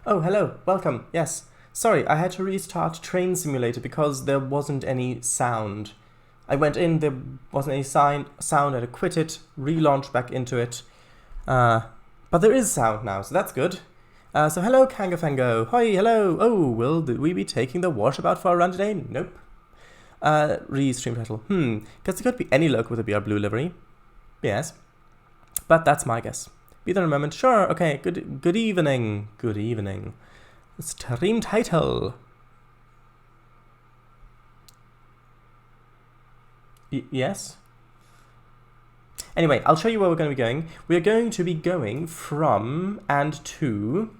Oh, hello, welcome, yes. Sorry, I had to restart Train Simulator because there wasn't any sound. I went in, there wasn't any sound, I had to quit it, relaunch back into it. But there is sound now, so that's good. So hello, Kangafango. Hi, hello. Oh, will we be taking the washabout for a run today? Nope. Re-stream title. Because it could be any local with a BR Blue livery. Yes. But that's my guess. Be there in a moment. Sure, okay. Good evening. Good evening. Stream title. Yes? Anyway, I'll show you where we're going to be going. We are going to be going from and to...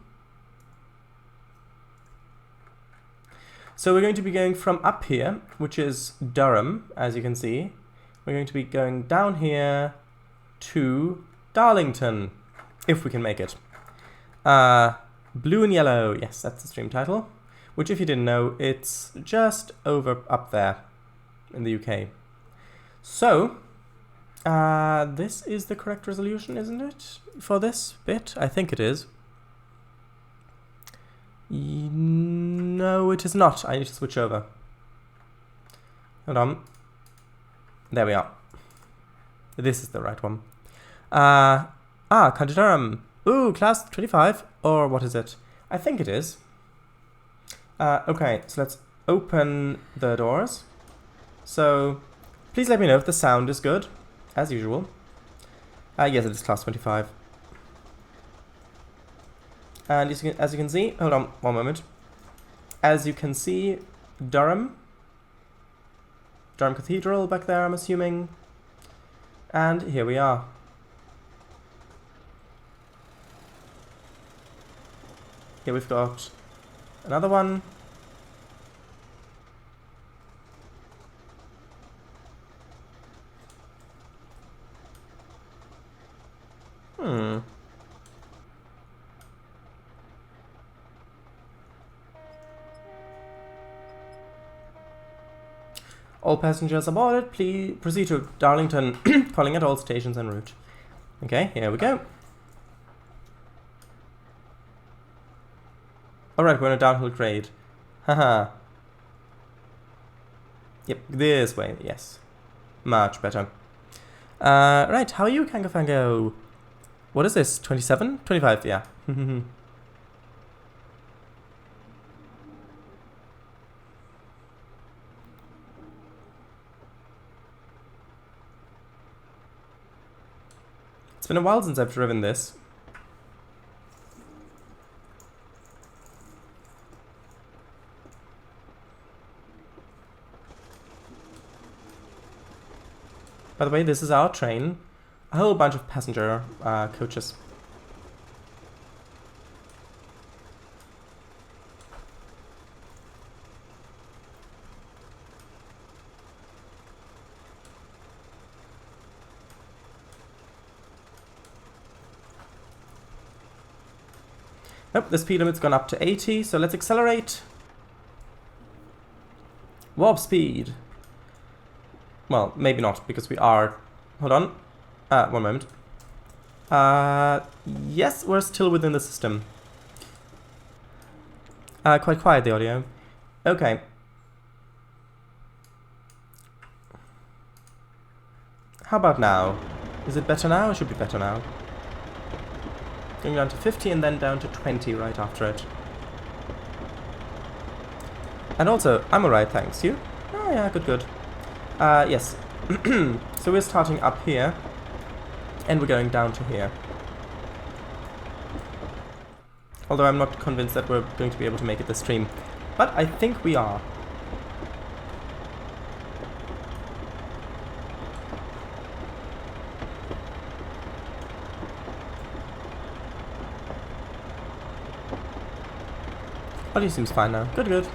So we're going to be going from up here, which is Durham, as you can see. We're going to be going down here to Darlington, if we can make it. Blue and yellow, yes, that's the stream title. Which, if you didn't know, it's just up there in the UK. So, this is the correct resolution, isn't it? For this bit? I think it is. No, it is not. I need to switch over. Hold on. There we are. This is the right one. County Durham. Ooh, class 25. Or what is it? I think it is. Okay, so let's open the doors. So, please let me know if the sound is good, as usual. Yes, it is class 25. And as you can see, hold on one moment. As you can see, Durham Cathedral back there, I'm assuming. And here we are. Here we've got another one. All passengers aboarded, please proceed to Darlington, calling at all stations en route. Okay, here we go. Alright, we're on a downhill grade. Haha. Yep, this way, yes. Much better. Right, how are you, Kangafango? What is this, 27? 25, yeah. It's been a while since I've driven this. By the way, this is our train. A whole bunch of passenger coaches. Nope, the speed limit's gone up to 80, so let's accelerate. Warp speed. Well, maybe not, because we are... Hold on. One moment. Yes, we're still within the system. Quite quiet, the audio. Okay. How about now? Is it better now? It should be better now. Going down to 50 and then down to 20 right after it. And also, I'm alright, thanks. You? Oh yeah, good. Yes. So we're starting up here. And we're going down to here. Although I'm not convinced that we're going to be able to make it this stream. But I think we are. Audio seems fine now. Good.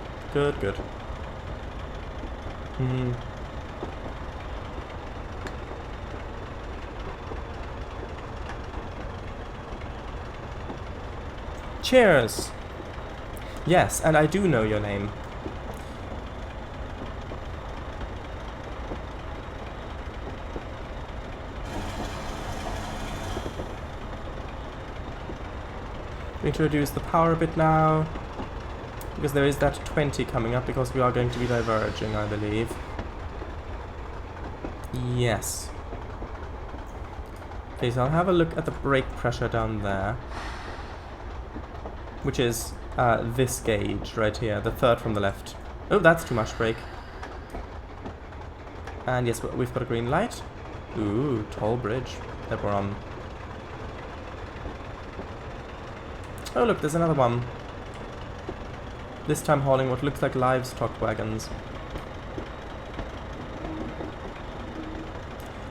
Cheers! Yes, and I do know your name. Going to reduce the power a bit now, because there is that 20 coming up, because we are going to be diverging, I believe. Yes. Okay, so I'll have a look at the brake pressure down there, which is this gauge right here, the third from the left. Oh, that's too much brake. And yes, we've got a green light. Ooh, tall bridge that we're on. Oh look, there's another one. This time hauling what looks like livestock wagons.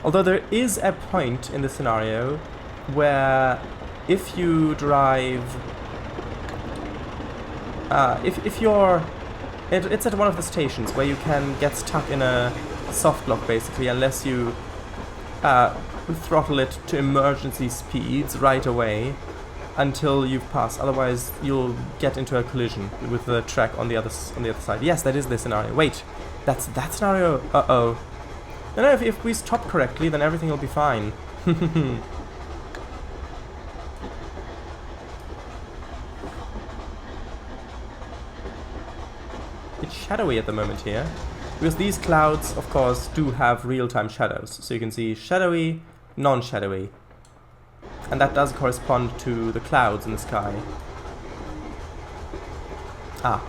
Although there is a point in the scenario where if you drive... if you're... It's at one of the stations where you can get stuck in a soft lock basically, unless you throttle it to emergency speeds right away until you've passed. Otherwise you'll get into a collision with the track on the other side. Yes, that is the scenario. Wait, that's that scenario. Uh-oh. No, if we stop correctly, then everything will be fine. It's shadowy at the moment here, because these clouds, of course, do have real-time shadows. So you can see shadowy, non-shadowy. And that does correspond to the clouds in the sky. Ah.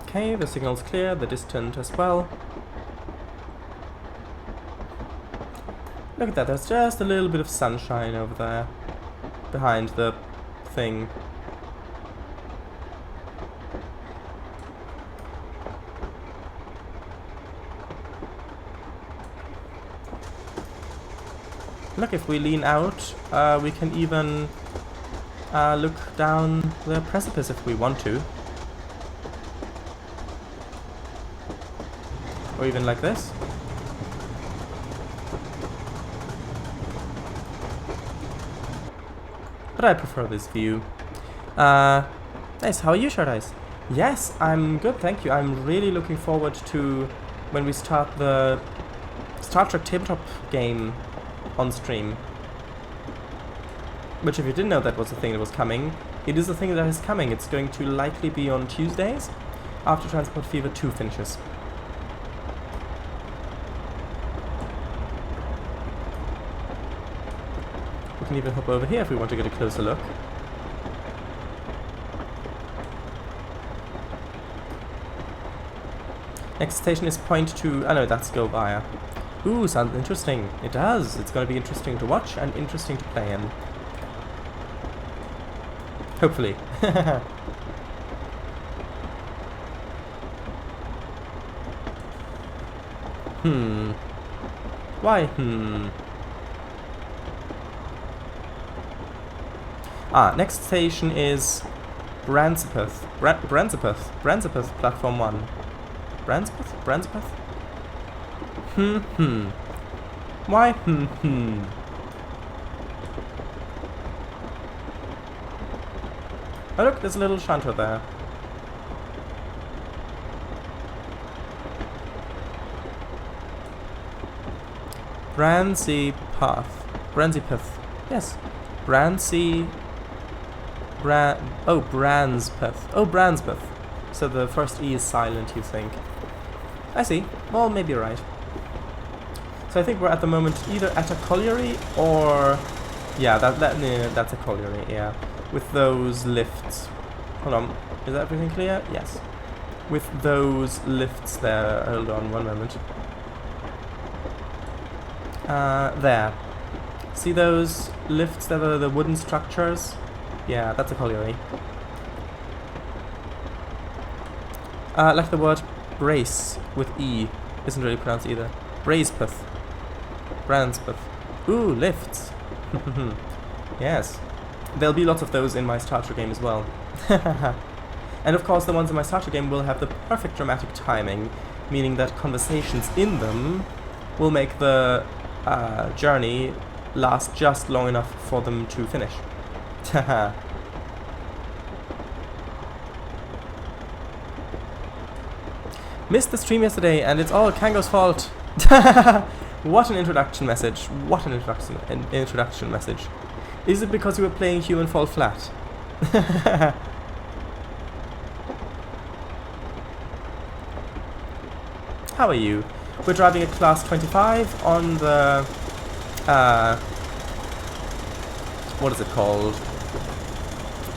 Okay, the signal's clear, the distant as well. Look at that, there's just a little bit of sunshine over there, behind the thing. Look, if we lean out, we can even look down the precipice if we want to. Or even like this. But I prefer this view. Nice, how are you, Short Ice? Yes, I'm good, thank you. I'm really looking forward to when we start the Star Trek tabletop game on stream. Which, if you didn't know that was a thing that was coming, it is a thing that is coming. It's going to likely be on Tuesdays, after Transport Fever 2 finishes. We can even hop over here if we want to get a closer look. Next station is point 2. Oh no, that's Go Via. Ooh, sounds interesting. It does. It's going to be interesting to watch and interesting to play in. Hopefully. Why? Next station is Bransipeth. Bransipeth, platform 1. Bransipeth? Why? Oh look, there's a little shunter there. Bransipeth. Yes. Bransipeth. Oh, Branspeth. So the first E is silent, you think. I see. Well, maybe you're right. So I think we're at the moment either at a colliery or... Yeah, that's a colliery, yeah. With those lifts. Hold on. Is everything clear? Yes. With those lifts there. Hold on one moment. There. See those lifts that are the wooden structures? Yeah, that's a colliery. Like the word brace with E. Isn't really pronounced either. Braspeth. Branspeth. Ooh, lifts. Yes. There'll be lots of those in my Star Trek game as well. And of course the ones in my Star Trek game will have the perfect dramatic timing, meaning that conversations in them will make the journey last just long enough for them to finish. Haha. Missed the stream yesterday and it's all Kango's fault. What an introduction message. What an introduction message. Is it because you were playing Human Fall Flat? How are you? We're driving a Class 25 on the... what is it called?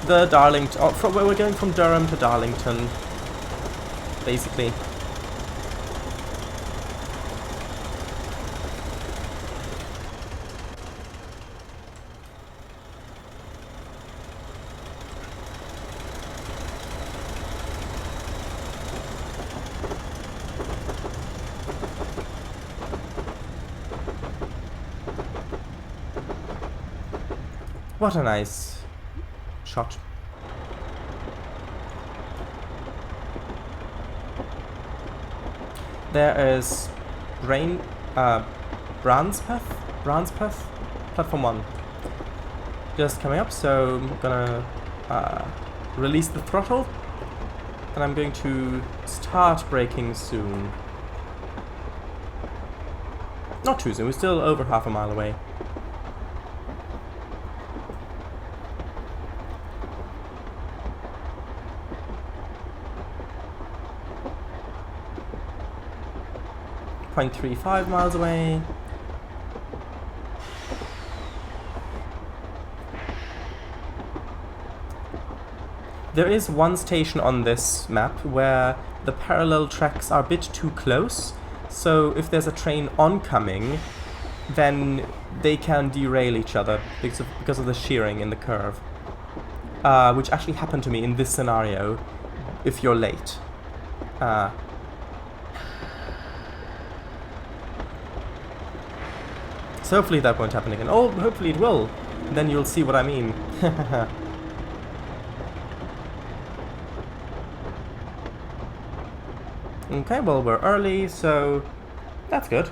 The Darlington... Oh, we're going from Durham to Darlington, basically. What a nice shot. There is Branspeth, platform 1. Just coming up, so I'm gonna release the throttle and I'm going to start braking soon. Not too soon, we're still over half a mile away. .35 miles away. There is one station on this map where the parallel tracks are a bit too close, so if there's a train oncoming, then they can derail each other because of the shearing in the curve. Which actually happened to me in this scenario, if you're late. So hopefully that won't happen again. Oh, hopefully it will. Then you'll see what I mean. Okay, well, we're early, so that's good.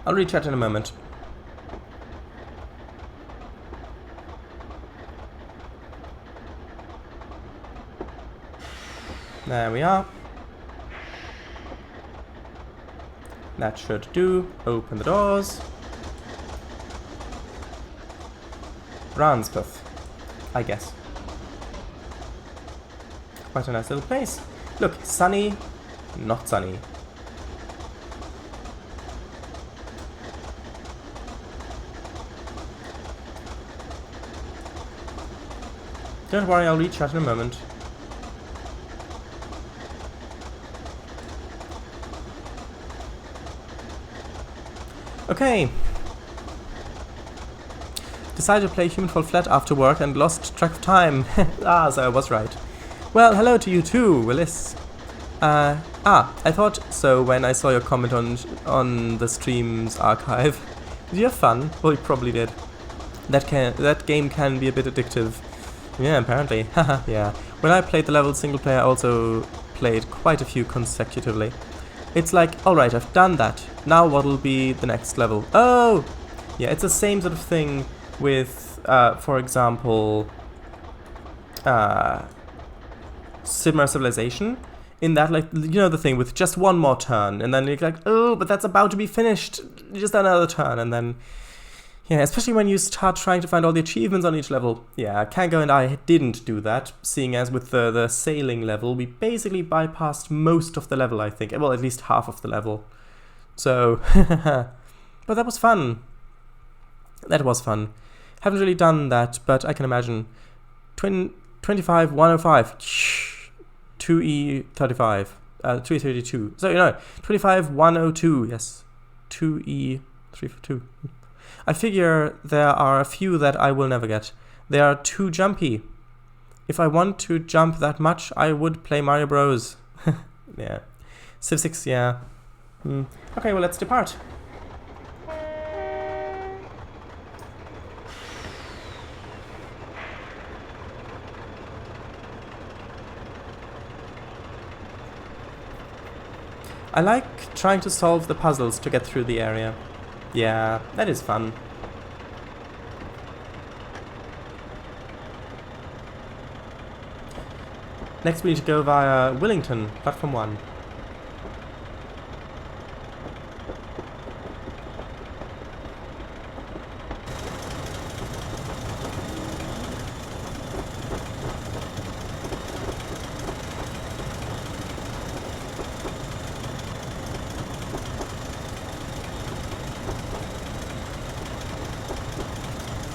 I'll rechat in a moment. There we are. That should do. Open the doors. Branspeth, I guess. Quite a nice little place. Look, sunny, not sunny. Don't worry, I'll reach out in a moment. Okay. Decided to play Human Fall Flat after work and lost track of time. So I was right. Well, hello to you too, Willis. I thought so when I saw your comment on the stream's archive. Did you have fun? Well, you probably did. That game can be a bit addictive. Yeah, apparently. Haha, yeah. When I played the level single player, I also played quite a few consecutively. It's like, alright, I've done that. Now what'll be the next level? Oh! Yeah, it's the same sort of thing with, for example, Simmer Civilization. In that, like, you know the thing with just one more turn, and then you're like, oh, but that's about to be finished. Just another turn, and then... Yeah, especially when you start trying to find all the achievements on each level. Yeah, Kango and I didn't do that, seeing as with the sailing level, we basically bypassed most of the level, I think. Well, at least half of the level. So, but that was fun. That was fun. Haven't really done that, but I can imagine. 25, 105, 2E35, 2E32. So, you know, 25, 102, yes. 2E32. I figure there are a few that I will never get. They are too jumpy. If I want to jump that much, I would play Mario Bros. Yeah. Civ 6, yeah. Okay, well, let's depart. I like trying to solve the puzzles to get through the area. Yeah, that is fun. Next we need to go via Willington, platform 1.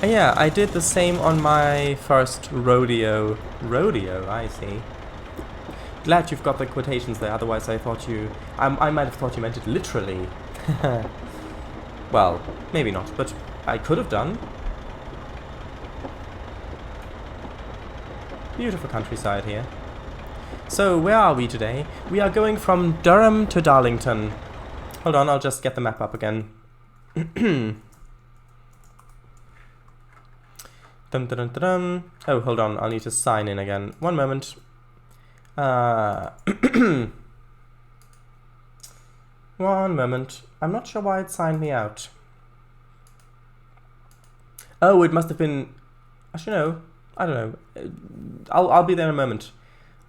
Yeah, I did the same on my first rodeo. Rodeo, I see. Glad you've got the quotations there, otherwise I thought you... I might have thought you meant it literally. Well, maybe not, but I could have done. Beautiful countryside here. So, where are we today? We are going from Durham to Darlington. Hold on, I'll just get the map up again. Dum, dum, dum, dum. Oh, hold on, I'll need to sign in again. One moment. One moment. I'm not sure why it signed me out. Oh, it must have been... Actually, no. I don't know. I'll be there in a moment.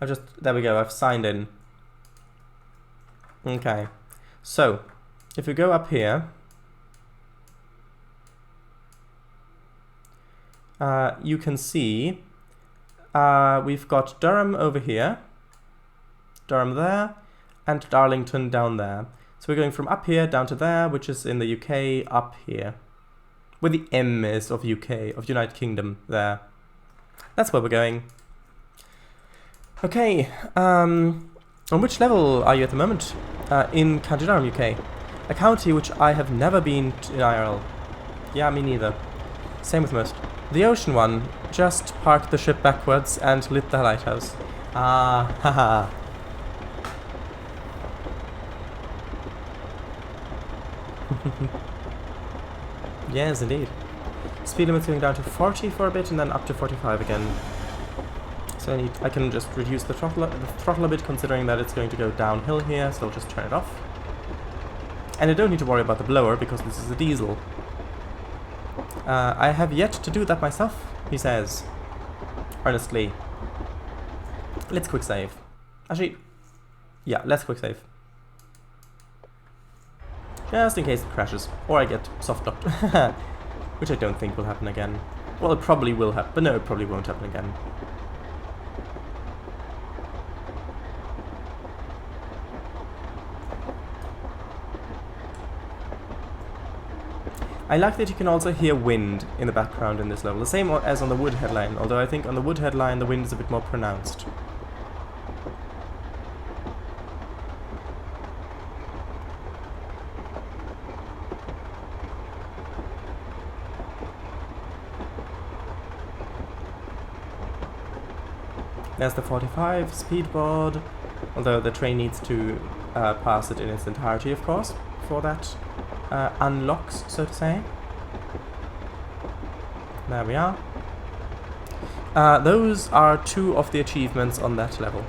There we go, I've signed in. Okay. So, if we go up here... you can see we've got Durham over here, Durham there, and Darlington down there. So we're going from up here down to there, which is in the UK, up here. Where the M is of UK, of United Kingdom, there. That's where we're going. Okay, on which level are you at the moment? In County Durham, UK. A county which I have never been to in IRL. Yeah, me neither. Same with most. The ocean one, just parked the ship backwards and lit the lighthouse. Ah, haha. Yes, indeed. Speed limit's going down to 40 for a bit and then up to 45 again. So I can just reduce the throttle a bit, considering that it's going to go downhill here, so I'll just turn it off. And I don't need to worry about the blower, because this is a diesel. I have yet to do that myself, he says. Earnestly. Let's quick save. Actually, yeah, let's quick save. Just in case it crashes, or I get soft locked. Which I don't think will happen again. Well, it probably will happen, but no, it probably won't happen again. I like that you can also hear wind in the background in this level, the same as on the wood headline, although I think on the wood headline the wind is a bit more pronounced. There's the 45 speedboard, although the train needs to pass it in its entirety, of course, for that. Unlocks, so to say. There we are. Those are 2 of the achievements on that level.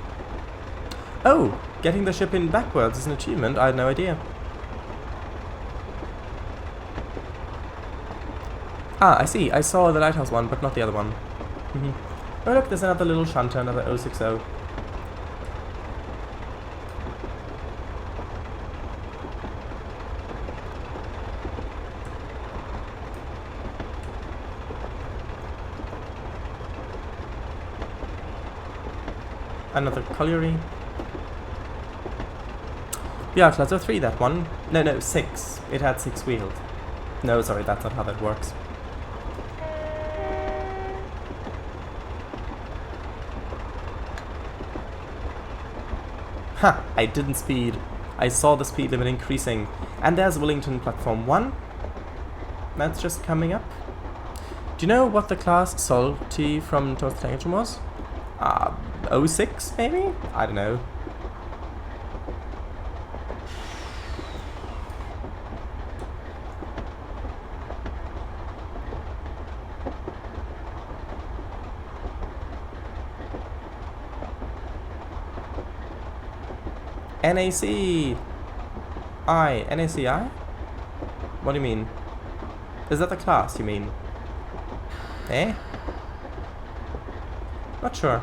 Oh! Getting the ship in backwards is an achievement, I had no idea. Ah, I see. I saw the lighthouse one, but not the other one. Oh look, there's another little shunter, another 060. Another colliery. Yeah, Plateau 3, that one. No, 6. It had 6 wheels. No, sorry, that's not how that works. Ha! I didn't speed. I saw the speed limit increasing. And there's Willington Platform 1. That's just coming up. Do you know what the class Salty from Towards the Tangerton was? 06, maybe? I don't know. NAC! NACI? What do you mean? Is that the class you mean? Eh? Not sure.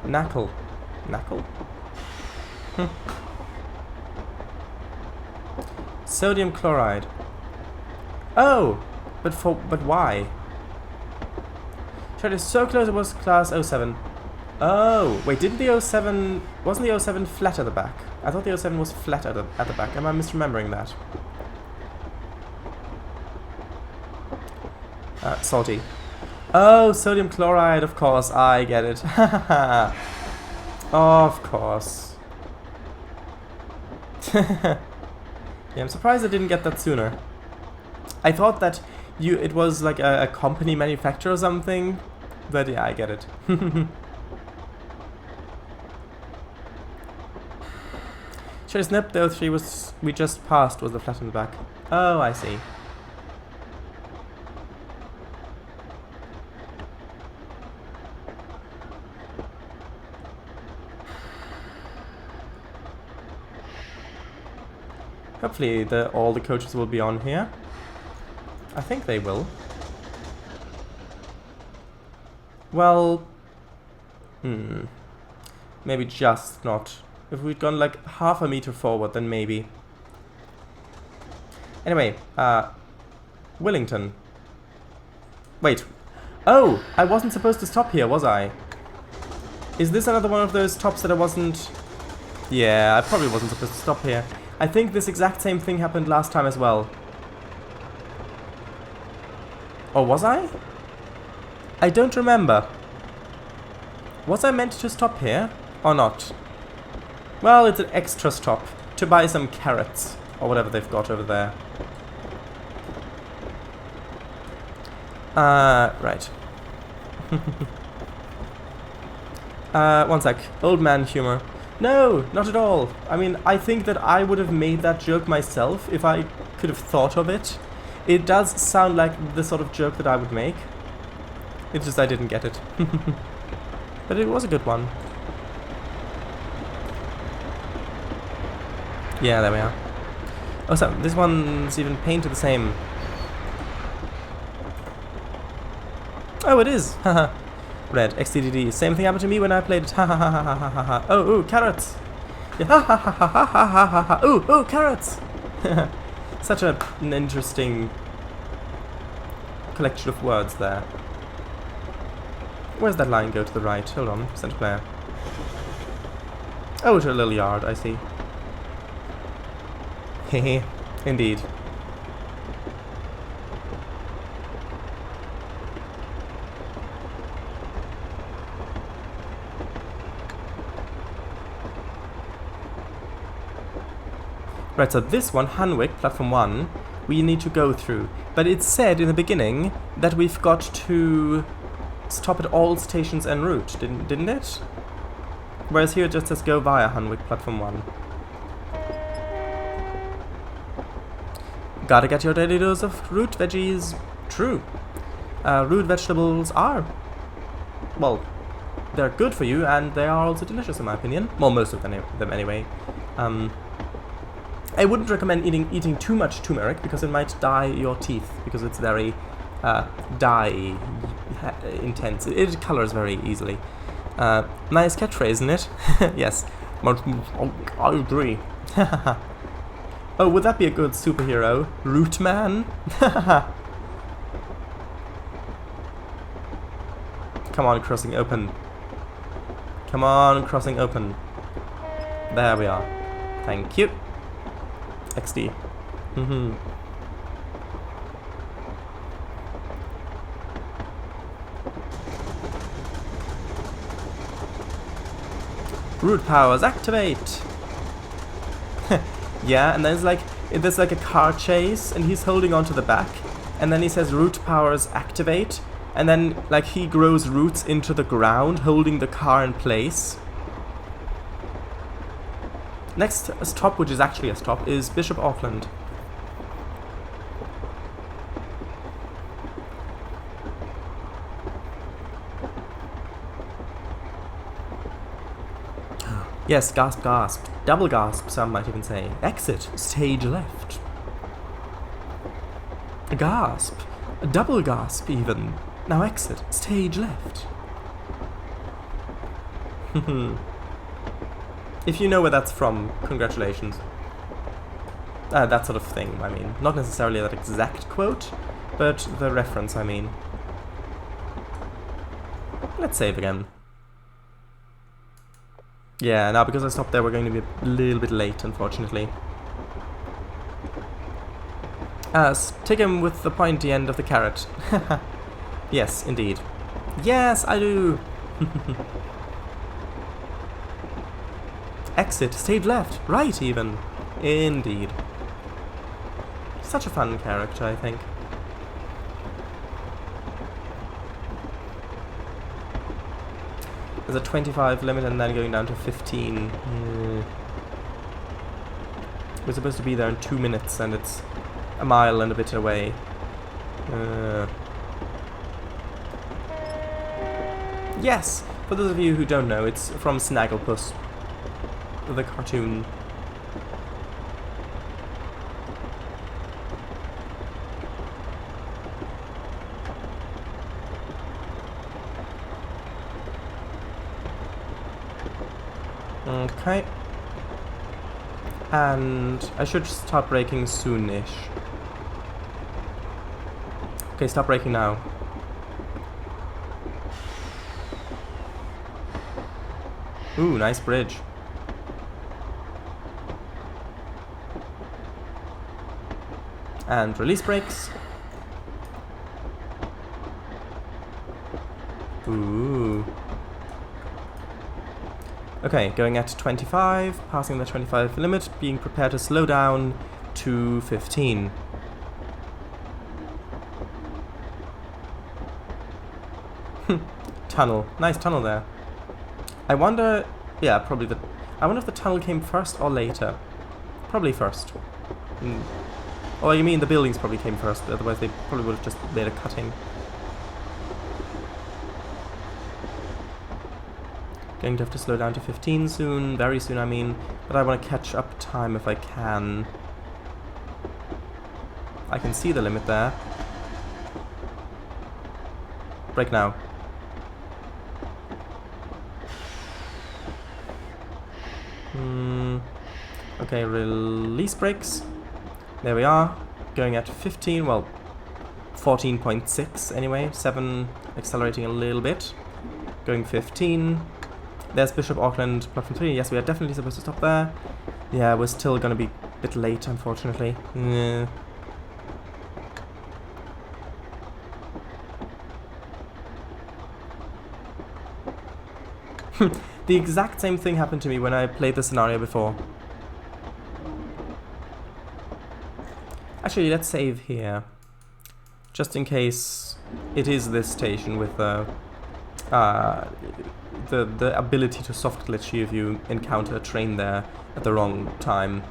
Knuckle. Knuckle? Sodium chloride. Oh! But why? Shot is so close it was class 07. Oh! Wait, didn't the 07... Wasn't the 07 flat at the back? I thought the 07 was flat at the back. Am I misremembering that? Salty. Oh, sodium chloride, of course. I get it. Of course. Yeah, I'm surprised I didn't get that sooner. I thought that it was like a company manufacturer or something. But yeah, I get it. Should I snip? The 03 we just passed was the flat in the back. Oh, I see. Hopefully all the coaches will be on here. I think they will. Well, maybe just not. If we'd gone like half a meter forward, then maybe. Anyway, Willington. Wait. Oh, I wasn't supposed to stop here, was I? Is this another one of those stops that I wasn't... Yeah, I probably wasn't supposed to stop here. I think this exact same thing happened last time as well. Or was I? I don't remember. Was I meant to stop here? Or not? Well, it's an extra stop. To buy some carrots. Or whatever they've got over there. Right. One sec. Old man humor. No, not at all. I mean, I think that I would have made that joke myself if I could have thought of it. It does sound like the sort of joke that I would make. It's just I didn't get it. But it was a good one. Yeah, there we are. Oh, so this one's even painted the same. Oh, it is! Haha. Red, XDDD. Same thing happened to me when I played it. Ha ha ha ha ha ha ha. Oh, ooh, carrots! Yeah, ha ha ha ha ha ha ha ha. Ooh, ooh, carrots! Such an interesting collection of words there. Where's that line go to the right? Hold on, center player. Oh, to a little yard, I see. Hehe, indeed. Right, so this one, Hanwick, platform 1, we need to go through. But it said in the beginning that we've got to stop at all stations en route, didn't it? Whereas here it just says go via Hanwick, platform 1. Gotta get your daily dose of root veggies. True. Root vegetables are, well, they're good for you, and they are also delicious in my opinion. Well, most of them anyway. I wouldn't recommend eating too much turmeric because it might dye your teeth, because it's very dye intense. It colors very easily. Nice catchphrase, isn't it? Yes. I agree. Oh, would that be a good superhero? Root Man? Come on, crossing open. Come on, crossing open. There we are. Thank you. XD. Root powers activate. Yeah, and then there's like a car chase, and he's holding onto the back, and then he says root powers activate, and then like he grows roots into the ground, holding the car in place. Next stop, which is actually a stop, is Bishop Auckland. Yes, gasp, gasp. Double gasp, some might even say. Exit, stage left. A gasp. A double gasp, even. Now exit, stage left. If you know where that's from, congratulations. That sort of thing, I mean. Not necessarily that exact quote, but the reference, I mean. Let's save again. Yeah, now because I stopped there, we're going to be a little bit late, unfortunately. Take him with the pointy end of the carrot. Yes, indeed. Yes, I do! Exit, stage left, right even. Indeed. Such a fun character, I think. There's a 25 limit and then going down to 15. We're supposed to be there in 2 minutes and it's a mile and a bit away. Yes! For those of you who don't know, it's from Snagglepuss, the cartoon. Okay. And I should start braking soon-ish. Okay, stop braking now. Ooh, nice bridge. And release brakes. Ooh. Okay, going at 25, passing the 25 limit, being prepared to slow down to 15. Tunnel. Nice tunnel there. I wonder... Yeah, probably the... I wonder if the tunnel came first or later. Probably first. Oh, you mean the buildings probably came first, otherwise they probably would have just made a cutting. Going to have to slow down to 15 soon, very soon I mean, but I want to catch up time if I can. I can see the limit there. Brake now. Okay, release brakes. There we are. Going at 15, well, 14.6 anyway. 7 accelerating a little bit. Going 15. There's Bishop Auckland, platform 3. Yes, we are definitely supposed to stop there. Yeah, we're still going to be a bit late, unfortunately. The exact same thing happened to me when I played the scenario before. Actually, let's save here. Just in case it is this station with the ability to soft glitch you if you encounter a train there at the wrong time.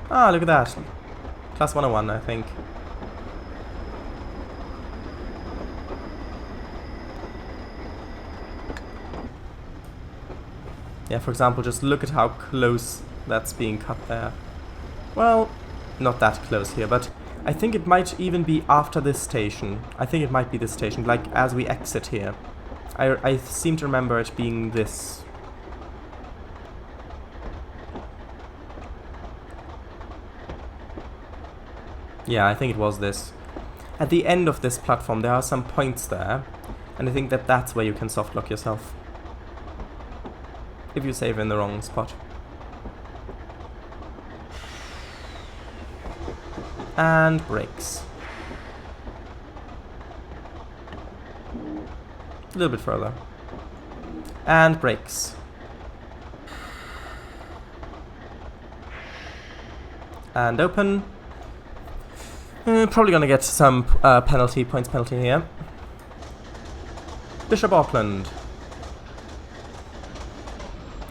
Ah, look at that. Class 101, I think. Yeah, for example, just look at how close that's being cut there. Well, not that close here, but I think it might even be after this station. I think it might be this station, like as we exit here. I seem to remember it being this. Yeah, I think it was this. At the end of this platform there are some points there, and I think that that's where you can soft lock yourself. If you save in the wrong spot. And brakes. A little bit further. And brakes. And open. Probably gonna get some points penalty here. Bishop Auckland.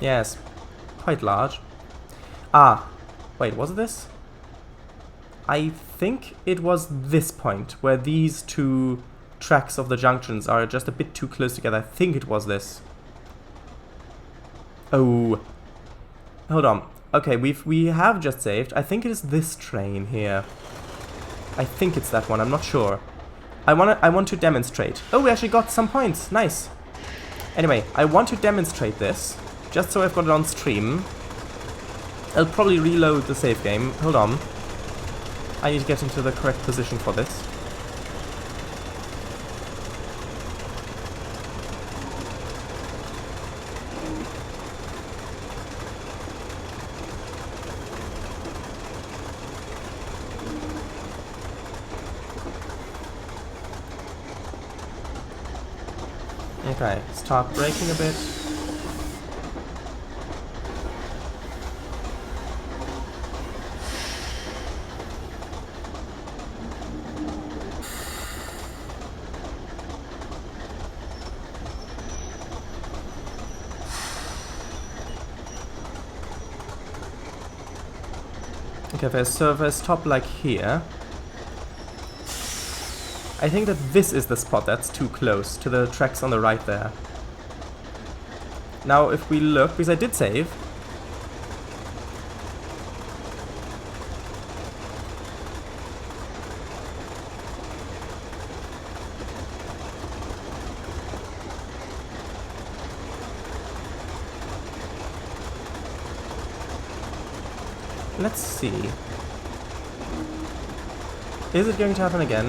Yes, quite large. Ah, wait, was it this? I think it was this point where these two tracks of the junctions are just a bit too close together. I think it was this. Oh. Hold on. Okay, we have just saved. I think it is this train here. I think it's that one. I'm not sure. I want to demonstrate. Oh, we actually got some points. Nice. Anyway, I want to demonstrate this, just so I've got it on stream. I'll probably reload the save game. Hold on. I need to get into the correct position for this. Okay, start braking a bit. Okay, if I stop like here, I think that this is the spot that's too close to the tracks on the right there. Now, if we look, because I did save. Let's see. Is it going to happen again?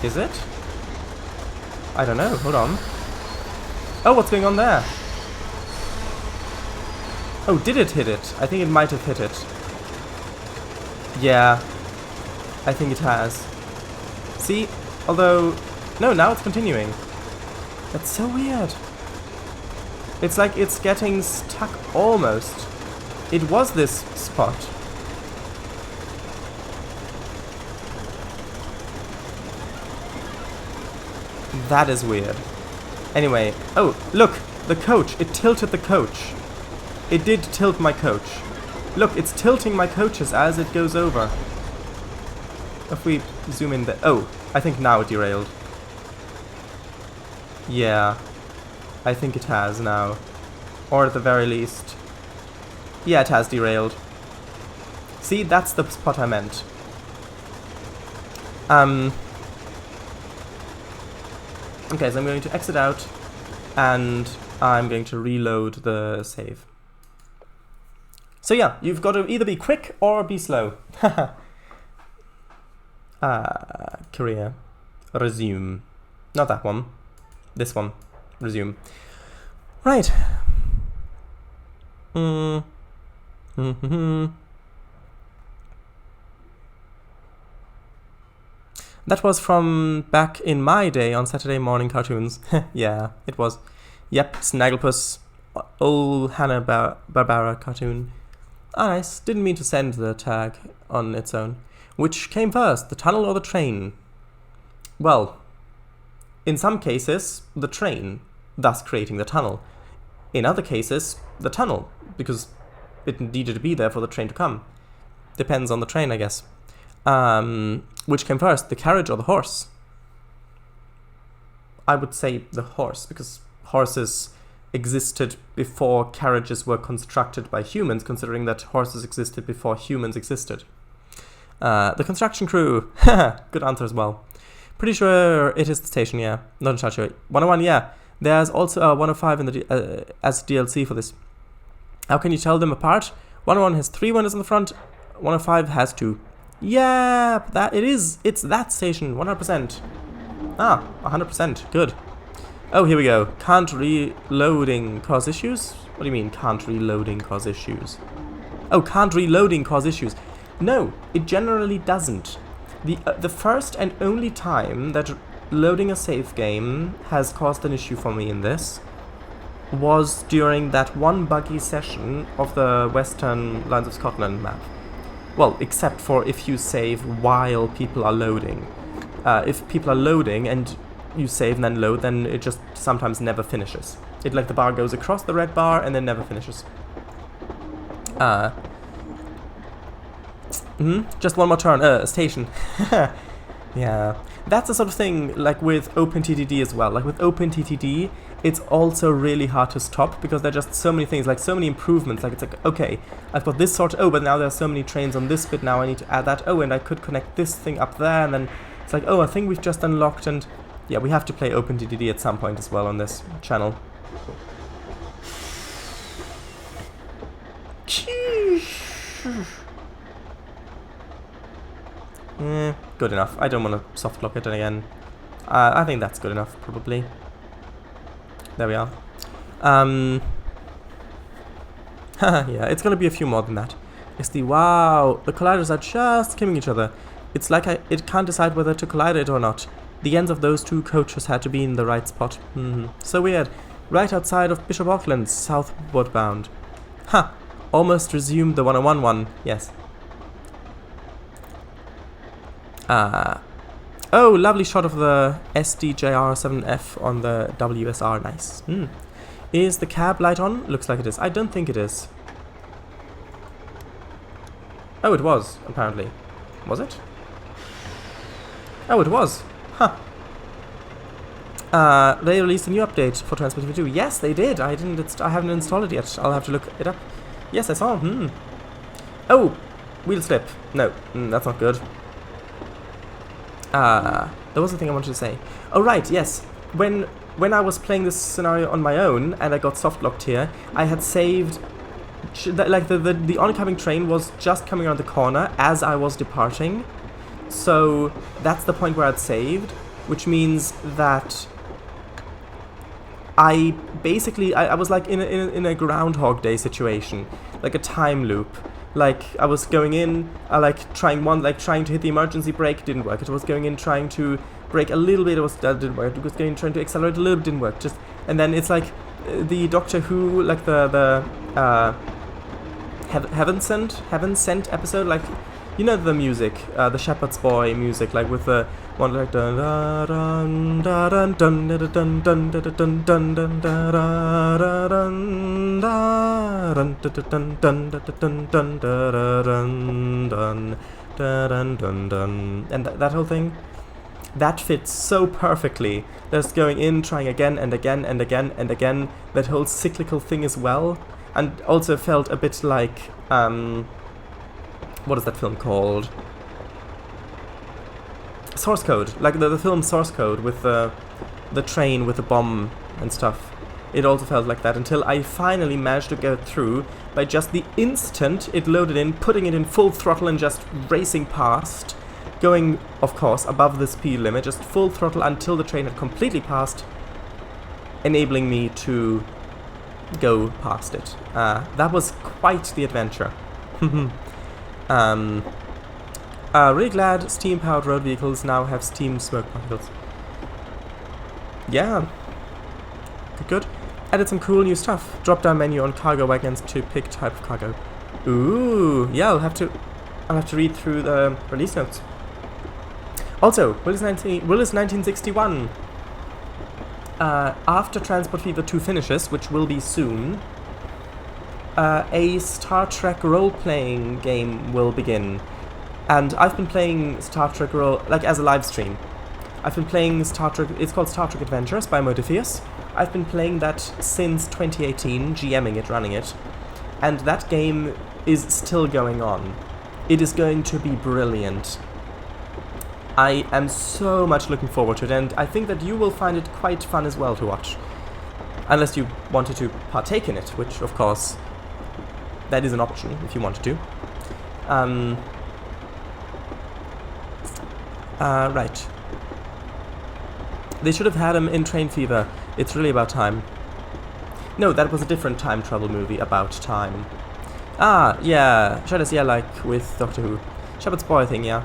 Is it? I don't know. Hold on. Oh, what's going on there? Oh, did it hit it? I think it might have hit it. Yeah. I think it has. See? Although... No, now it's continuing. That's so weird. It's like it's getting stuck almost. It was this spot. That is weird. Anyway, oh, look! The coach! It tilted the coach. It did tilt my coach. Look, it's tilting my coaches as it goes over. If we zoom in there... Oh, I think now it derailed. Yeah. I think it has now. Or at the very least... Yeah, it has derailed. See, that's the spot I meant. Okay, so I'm going to exit out, and I'm going to reload the save. So yeah, you've got to either be quick or be slow. Career. Resume. Not that one. This one. Resume. Right. That was from back in my day on Saturday morning cartoons. Yeah, it was. Yep, Snagglepuss, old Hanna-Barbera cartoon. Ah, nice. Didn't mean to send the tag on its own. Which came first, the tunnel or the train? Well, in some cases, the train, thus creating the tunnel. In other cases, the tunnel, because it needed to be there for the train to come. Depends on the train, I guess. Which came first, the carriage or the horse? I would say the horse, because horses existed before carriages were constructed by humans, considering that horses existed before humans existed. The construction crew. Good answer as well. Pretty sure it is the station, yeah. Not entirely sure. 101, yeah. There's also a 105 in the as DLC for this. How can you tell them apart? 101 has 3 windows on the front. 105 has 2. Yeah, that it is. It's that station, 100%. Ah, 100%. Good. Oh, here we go. Can't reloading cause issues? What do you mean, can't reloading cause issues? Oh, can't reloading cause issues. No, it generally doesn't. The first and only time that loading a save game has caused an issue for me in this was during that one buggy session of the Western Lines of Scotland map. Well, except for if you save while people are loading. If people are loading and you save and then load, then it just sometimes never finishes. It like the bar goes across the red bar and then never finishes. Just one more turn. Station. Yeah. That's the sort of thing, like with OpenTTD as well. Like with OpenTTD, it's also really hard to stop because there are just so many things, like so many improvements. Like it's like, okay, I've got this sort. Oh, but now there are so many trains on this bit. Now I need to add that. Oh, and I could connect this thing up there. And then it's like, oh, I think we've just unlocked. And yeah, we have to play OpenTTD at some point as well on this channel. Good enough. I don't want to soft lock it again. I think that's good enough, probably. There we are. Yeah, it's gonna be a few more than that. It's the wow. The colliders are just killing each other. It's like it can't decide whether to collide it or not. The ends of those two coaches had to be in the right spot. So weird. Right outside of Bishop Auckland, southward bound. Ha! Almost resumed the 101 one. Yes. Oh, lovely shot of the SDJR7F on the WSR. Nice. Is the cab light on? Looks like it is. I don't think it is. Oh, it was, apparently. Was it? Oh, it was. Huh. They released a new update for Transport TV 2. Yes, they did. I haven't installed it yet. I'll have to look it up. Yes, I saw. Oh, wheel slip. No, that's not good. There was a thing I wanted to say. Oh, right, yes. When I was playing this scenario on my own and I got soft locked here, I had saved. Like the oncoming train was just coming around the corner as I was departing. So that's the point where I'd saved, which means that I basically I was like in a Groundhog Day situation, like a time loop. Like I was going in, trying to hit the emergency brake, didn't work. It was going in trying to brake a little bit, that didn't work. It was going trying to accelerate a little bit, didn't work. And then it's like the Doctor Who, like the Heaven Sent episode, like, you know, the music, the Shepherd's Boy music, like with the one like dun dun dun dun dun dun dun dun dun dun dun, and that whole thing, that fits so perfectly. Just going in, trying again and again and again and again, that whole cyclical thing as well. And also felt a bit like, what is that film called? Source Code, like the film Source Code with the train with the bomb and stuff. It also felt like that until I finally managed to get through by just the instant it loaded in, putting it in full throttle and just racing past, going, of course, above the speed limit, just full throttle until the train had completely passed, enabling me to go past it. That was quite the adventure. Really glad steam-powered road vehicles now have steam smoke particles. Yeah. Good. Added some cool new stuff. Drop-down menu on cargo wagons to pick type of cargo. Ooh, yeah, I'll have to read through the release notes. Also, release 1961. After Transport Fever 2 finishes, which will be soon, a Star Trek role-playing game will begin. And I've been playing Star Trek as a live stream. I've been playing Star Trek, it's called Star Trek Adventures by Modiphius. I've been playing that since 2018, GMing it, running it. And that game is still going on. It is going to be brilliant. I am so much looking forward to it, and I think that you will find it quite fun as well to watch. Unless you wanted to partake in it, which, of course, that is an option if you wanted to. Right. They should have had him in Train Fever. It's really about time. No, that was a different time travel movie about time. Ah, yeah. Shadows, yeah, like with Doctor Who. Shepherd's Boy thing, yeah.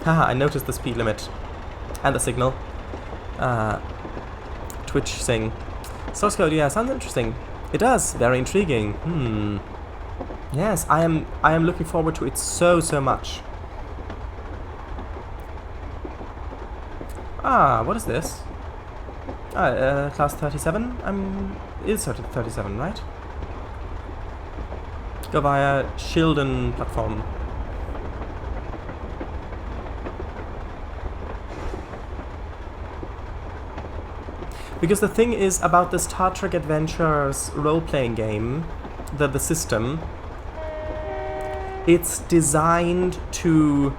Haha, I noticed the speed limit. And the signal. Twitch thing. Source code, yeah, sounds interesting. It does, very intriguing. Yes, I am looking forward to it so much. Ah, what is this? Class 37? It is 37, right? Go via Shilden platform. Because the thing is about the Star Trek Adventures role-playing game, the system, it's designed to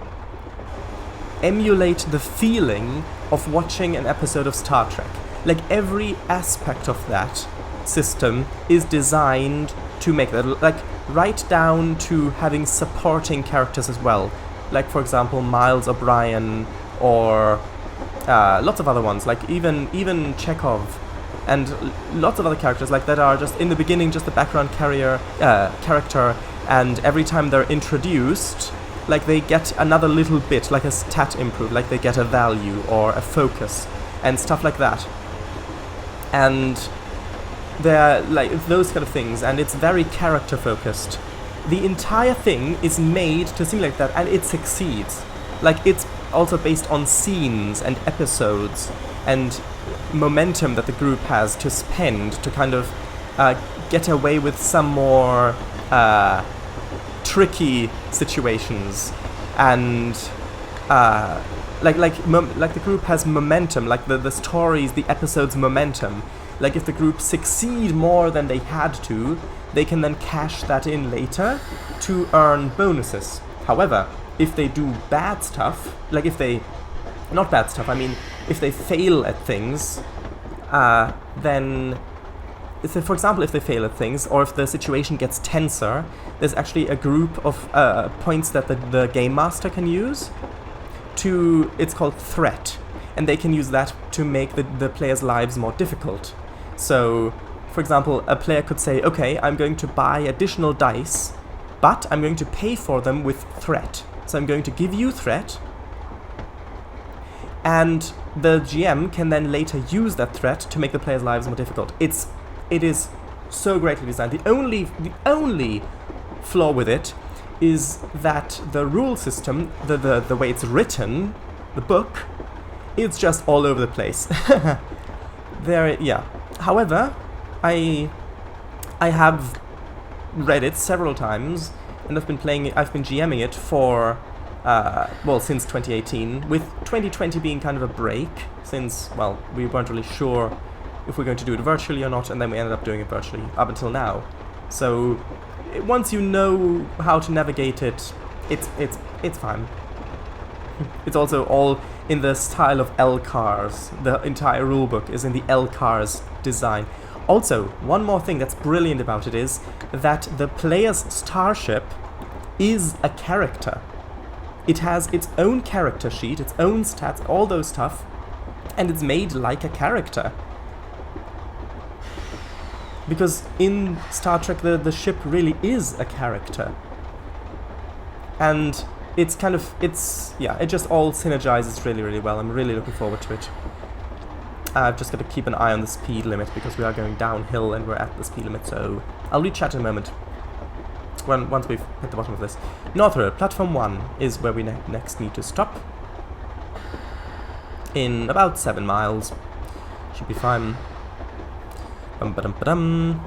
emulate the feeling of watching an episode of Star Trek. Like, every aspect of that system is designed to make that, like, right down to having supporting characters as well. Like, for example, Miles O'Brien, or lots of other ones, like even Chekhov, and lots of other characters like that are just in the beginning just the background character, and every time they're introduced, like, they get another little bit, like a stat improve, like they get a value or a focus and stuff like that. And they're like those kind of things, and it's very character focused. The entire thing is made to simulate that, and it succeeds. Like, it's also based on scenes and episodes and momentum that the group has to spend to kind of get away with some more tricky situations, and like the group has momentum, like the stories, the episodes' momentum. Like, if the group succeed more than they had to, they can then cash that in later to earn bonuses. However, if they do bad stuff, like if they fail at things, then, for example, if they fail at things, or if the situation gets tenser, there's actually a group of points that the game master can use to, it's called threat, and they can use that to make the players' lives more difficult. So, for example, a player could say, okay, I'm going to buy additional dice, but I'm going to pay for them with threat. So I'm going to give you threat, and the GM can then later use that threat to make the players' lives more difficult. It is so greatly designed. The only flaw with it is that the rule system, the way it's written, the book, it's just all over the place. However, I have read it several times, and I've been GMing it for, since 2018, with 2020 being kind of a break, since, well, we weren't really sure if we're going to do it virtually or not, and then we ended up doing it virtually up until now. So, once you know how to navigate it, it's fine. It's also all in the style of LCARS. The entire rulebook is in the LCARS design. Also, one more thing that's brilliant about it is that the player's starship is a character. It has its own character sheet, its own stats, all those stuff, and it's made like a character. Because in Star Trek, the ship really is a character. And it's kind of, it just all synergizes really, really well. I'm really looking forward to it. I've just got to keep an eye on the speed limit, because we are going downhill and we're at the speed limit, so I'll reach out in a moment, once we've hit the bottom of this. North Road, platform 1 is where we next need to stop. In about 7 miles. Should be fine. Bum-ba-dum-ba-dum.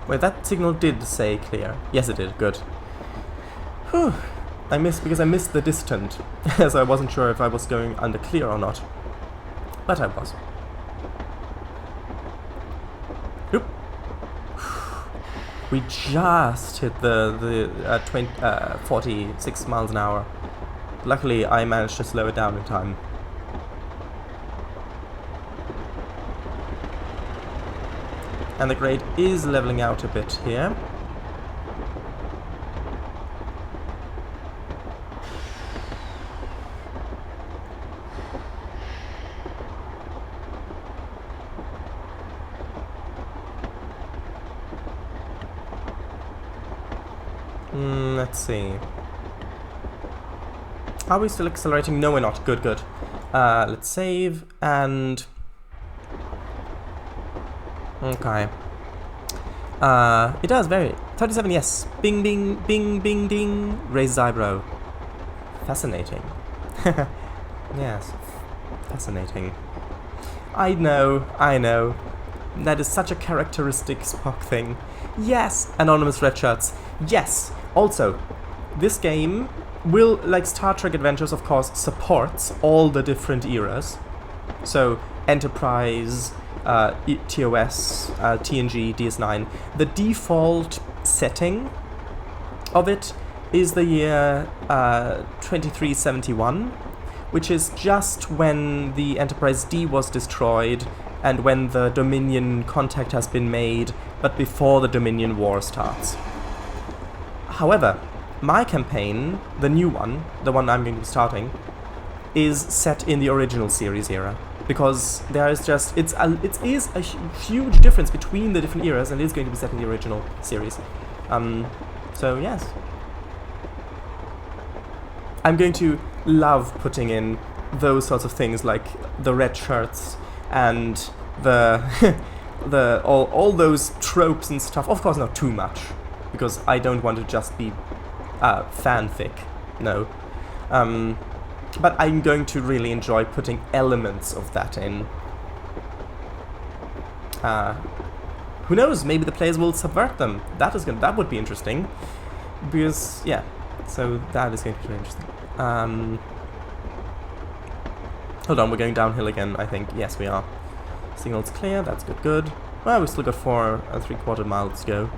Wait, that signal did say clear. Yes, it did. Good. Whew. Because I missed the distant, so I wasn't sure if I was going under clear or not. But I was. Oop. We just hit the 46 miles an hour. Luckily, I managed to slow it down in time. And the grade is leveling out a bit here. Let's see. Are we still accelerating? No, we're not. Good, good. Let's save and... Okay. It does 37, yes. Bing, bing, bing, bing, ding. Raises eyebrow. Fascinating. Yes. Fascinating. I know. That is such a characteristic Spock thing. Yes! Anonymous red shirts. Yes! Also, this game will, like Star Trek Adventures, of course, supports all the different eras. So, Enterprise, TOS, TNG, DS9. The default setting of it is the year 2371, which is just when the Enterprise D was destroyed and when the Dominion contact has been made, but before the Dominion War starts. However, my campaign, the new one, the one I'm going to be starting, is set in the original series era. Because there is just, it is a huge difference between the different eras, and it is going to be set in the original series. So yes. I'm going to love putting in those sorts of things like the red shirts and the all those tropes and stuff. Of course, not too much, because I don't want to just be fanfic. No. But I'm going to really enjoy putting elements of that in. Who knows? Maybe the players will subvert them. That would be interesting. Because yeah, so that is going to be really interesting. Hold on, we're going downhill again, I think. Yes, we are. Signal's clear, that's good. Well, we've still got 4 3/4 miles to go.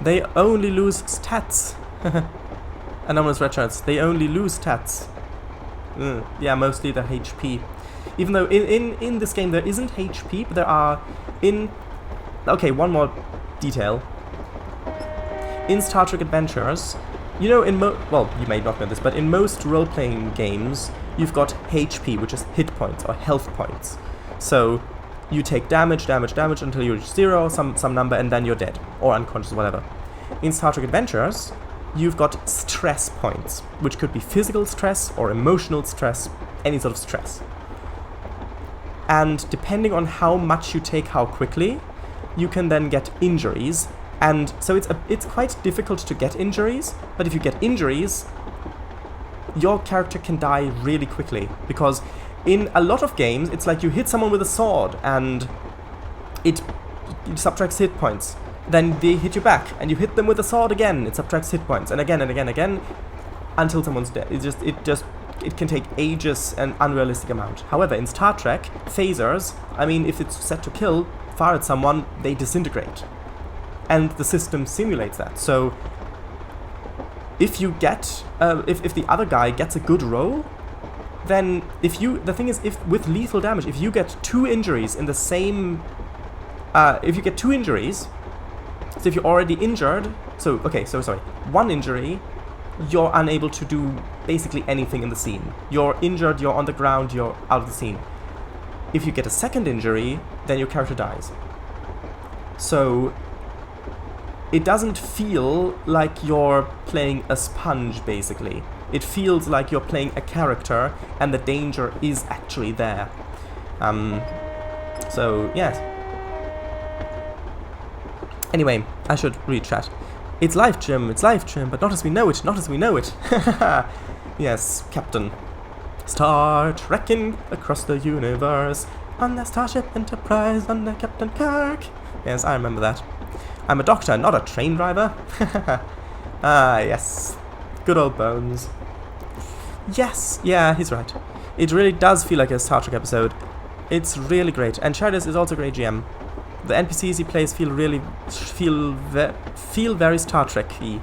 They only lose stats. Anomalous red shirts, they only lose stats. Yeah, mostly the HP. Even though in this game there isn't HP, but there are Okay, one more detail. In Star Trek Adventures, you know, well, you may not know this, but in most role-playing games, you've got HP, which is hit points or health points. So you take damage until you reach 0, some number, and then you're dead or unconscious, whatever. In Star Trek Adventures, you've got stress points, which could be physical stress or emotional stress, any sort of stress. And depending on how much you take how quickly, you can then get injuries. And so it's quite difficult to get injuries, but if you get injuries, your character can die really quickly. Because in a lot of games, it's like you hit someone with a sword and it subtracts hit points. Then they hit you back, and you hit them with a sword again, it subtracts hit points, and again, until someone's dead. It can take ages and unrealistic amount. However, in Star Trek, phasers, I mean, if it's set to kill, fire at someone, they disintegrate. And the system simulates that. So if you get, if the other guy gets a good roll, then the thing is, if with lethal damage, if you get 2 injuries in the same, if you get 2 injuries, so if you're already injured, one injury, you're unable to do basically anything in the scene. You're injured, you're on the ground, you're out of the scene. If you get a second injury, then your character dies. So it doesn't feel like you're playing a sponge, basically. It feels like you're playing a character, and the danger is actually there. So, yes. Anyway, I should read chat. It's life, Jim, but not as we know it, Yes, Captain. Star trekking across the universe on the Starship Enterprise under Captain Kirk. Yes, I remember that. I'm a doctor, not a train driver. Yes. Good old Bones. Yes, yeah, he's right. It really does feel like a Star Trek episode. It's really great. And Chardis is also a great GM. The NPCs he plays feel very Star Trek-y.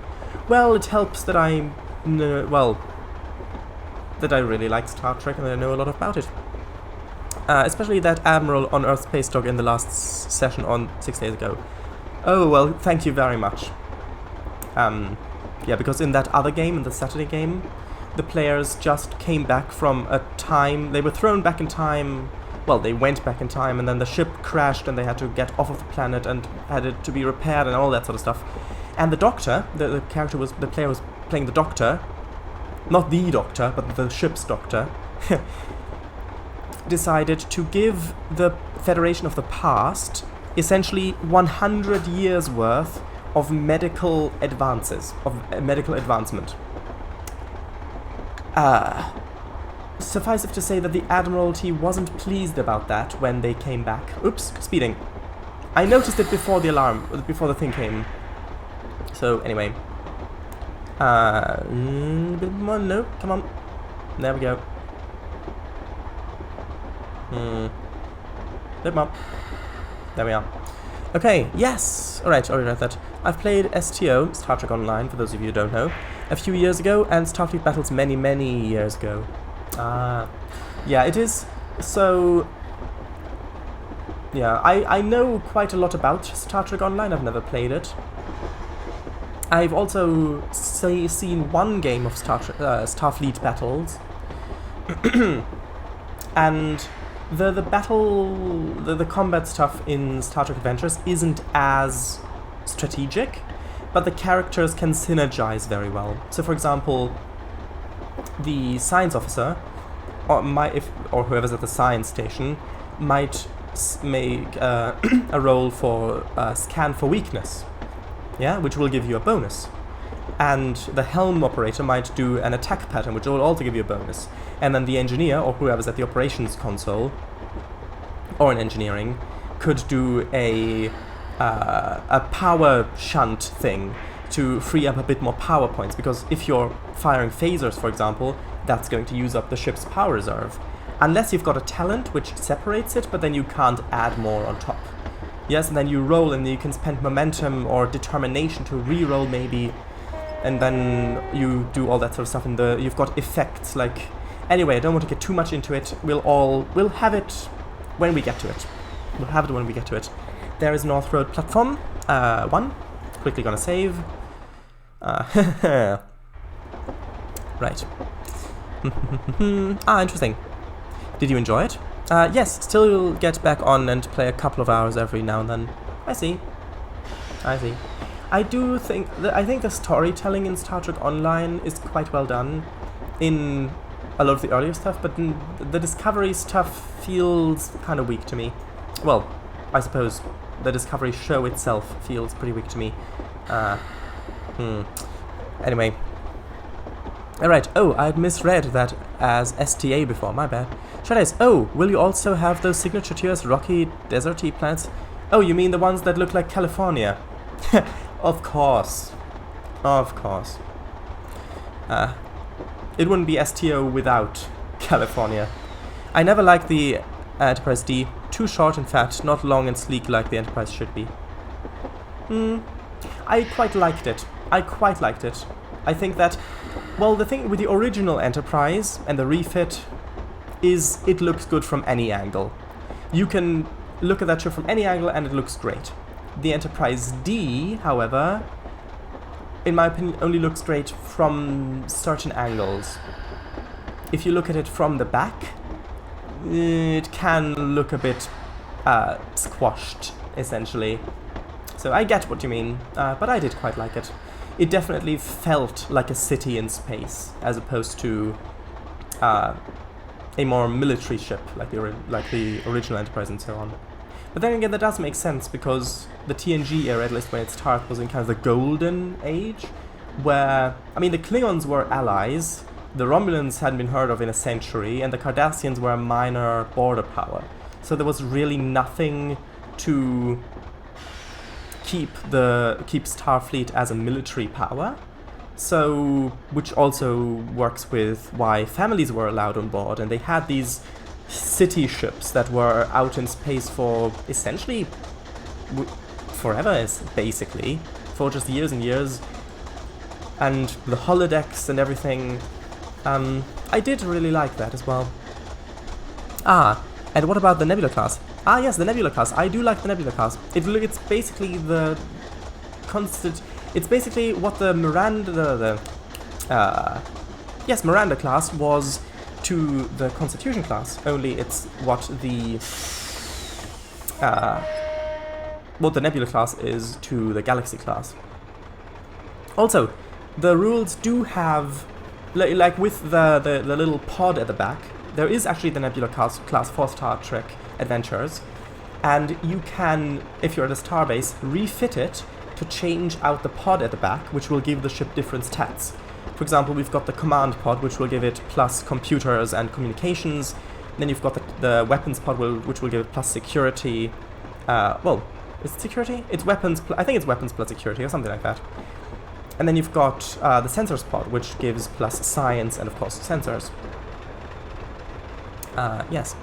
Well, it helps that that I really like Star Trek and that I know a lot about it. Especially that Admiral on Earth Space Dog in the last session on 6 days ago. Oh, well, thank you very much. Yeah, because in that other game, in the Saturday game, the players just came back from a time, they were thrown back in time, well, they went back in time, and then the ship crashed and they had to get off of the planet and had it to be repaired and all that sort of stuff. And the doctor, the player was playing the doctor, not the doctor, but the ship's doctor, decided to give the Federation of the Past essentially 100 years worth of medical advances, of medical advancement. Suffice it to say that the Admiralty wasn't pleased about that when they came back. Oops, speeding. I noticed it before the alarm, before the thing came. So, anyway. Bit more, no, come on. There we go. Bit more. There we are. Okay, yes! Alright, already read that. I've played STO, Star Trek Online, for those of you who don't know, a few years ago, and Starfleet Battles many, many years ago. Yeah, it is. So, yeah, I know quite a lot about Star Trek Online. I've never played it. I've also seen one game of Starfleet Battles, and the combat stuff in Star Trek Adventures isn't as strategic, but the characters can synergize very well. So, for example, the science officer, or whoever's at the science station, might make a roll for scan for weakness, yeah, which will give you a bonus. And the helm operator might do an attack pattern, which will also give you a bonus. And then the engineer, or whoever's at the operations console, or in engineering, could do a power shunt thing to free up a bit more power points, because if you're firing phasers, for example, that's going to use up the ship's power reserve. Unless you've got a talent which separates it, but then you can't add more on top. Yes, and then you roll, and you can spend momentum or determination to re-roll maybe, and then you do all that sort of stuff. And you've got effects like. Anyway, I don't want to get too much into it. We'll have it when we get to it. We'll have it when we get to it. There is North Road platform 1. Quickly gonna save. Right. Interesting. Did you enjoy it? Yes, still get back on and play a couple of hours every now and then. I see. I think the storytelling in Star Trek Online is quite well done in a lot of the earlier stuff, but the Discovery stuff feels kind of weak to me. Well, I suppose the Discovery show itself feels pretty weak to me. Anyway. Alright, oh, I had misread that as STA before, my bad. Shadows, oh, will you also have those signature tiers, rocky, deserty planets? Oh, you mean the ones that look like California? Of course. Of course. It wouldn't be STO without California. I never liked the Enterprise D. Too short and fat, not long and sleek like the Enterprise should be. I quite liked it. I think that, well, the thing with the original Enterprise and the refit is it looks good from any angle. You can look at that ship from any angle and it looks great. The Enterprise D, however, in my opinion, only looks great from certain angles. If you look at it from the back, it can look a bit squashed, essentially. So I get what you mean, but I did quite like it. It definitely felt like a city in space, as opposed to a more military ship, like the original Enterprise and so on. But then again, that does make sense, because the TNG era, at least when it started, was in kind of the golden age, where, I mean, the Klingons were allies, the Romulans hadn't been heard of in a century, and the Cardassians were a minor border power. So there was really nothing to keep Starfleet as a military power. So, which also works with why families were allowed on board, and they had these city ships that were out in space for essentially forever, basically, for just years and years, and the holodecks and everything. I did really like that as well. And what about the Nebula class? Yes, the Nebula class. I do like the Nebula class. It's basically the constant. It's basically what the Miranda class was to the Constitution class. Only it's what the Nebula class is to the Galaxy class. Also, the rules do have, like with the little pod at the back, there is actually the Nebula class for Star Trek Adventures, and you can, if you're at a starbase, refit it to change out the pod at the back, which will give the ship different stats. For example, we've got the command pod, which will give it plus computers and communications. Then you've got the weapons pod, which will give it plus security. Well, is it security? It's weapons. I think it's weapons plus security or something like that. And then you've got the sensors pod, which gives plus science and of course sensors. Yes.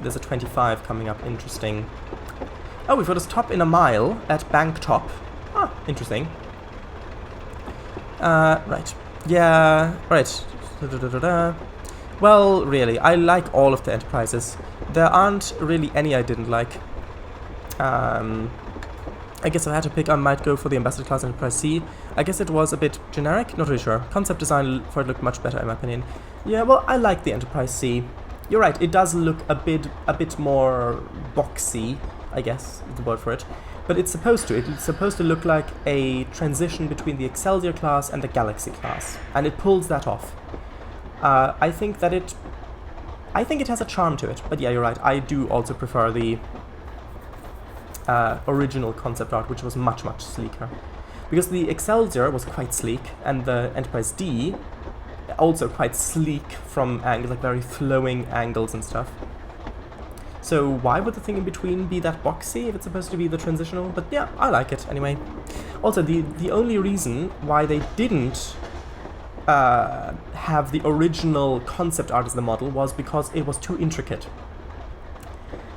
There's a 25 coming up. Interesting. Oh, we've got a stop in a mile at Bank Top. Ah, interesting. Right. Yeah, right. Well, really, I like all of the Enterprises. There aren't really any I didn't like. I guess if I had to pick, I might go for the Ambassador class Enterprise C. I guess it was a bit generic, not really sure. Concept design for it looked much better in my opinion. Yeah, well, I like the Enterprise C. You're right, it does look a bit more boxy, I guess is the word for it. But it's supposed to. It's supposed to look like a transition between the Excelsior class and the Galaxy class. And it pulls that off. I think it has a charm to it. But yeah, you're right, I do also prefer the original concept art, which was much, much sleeker. Because the Excelsior was quite sleek, and the Enterprise D also quite sleek from angles, like very flowing angles and stuff. So why would the thing in between be that boxy if it's supposed to be the transitional? But yeah, I like it anyway. Also, the only reason why they didn't have the original concept art as the model was because it was too intricate.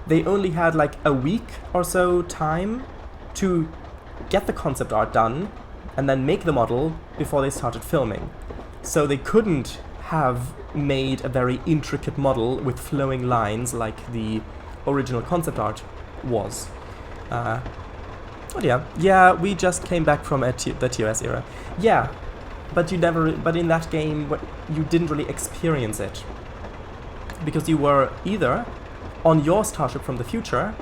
They only had like a week or so time to get the concept art done and then make the model before they started filming. So they couldn't have made a very intricate model with flowing lines like the original concept art was. Oh yeah. Yeah, we just came back from the TOS era. Yeah, but but in that game you didn't really experience it. Because you were either on your starship from the future,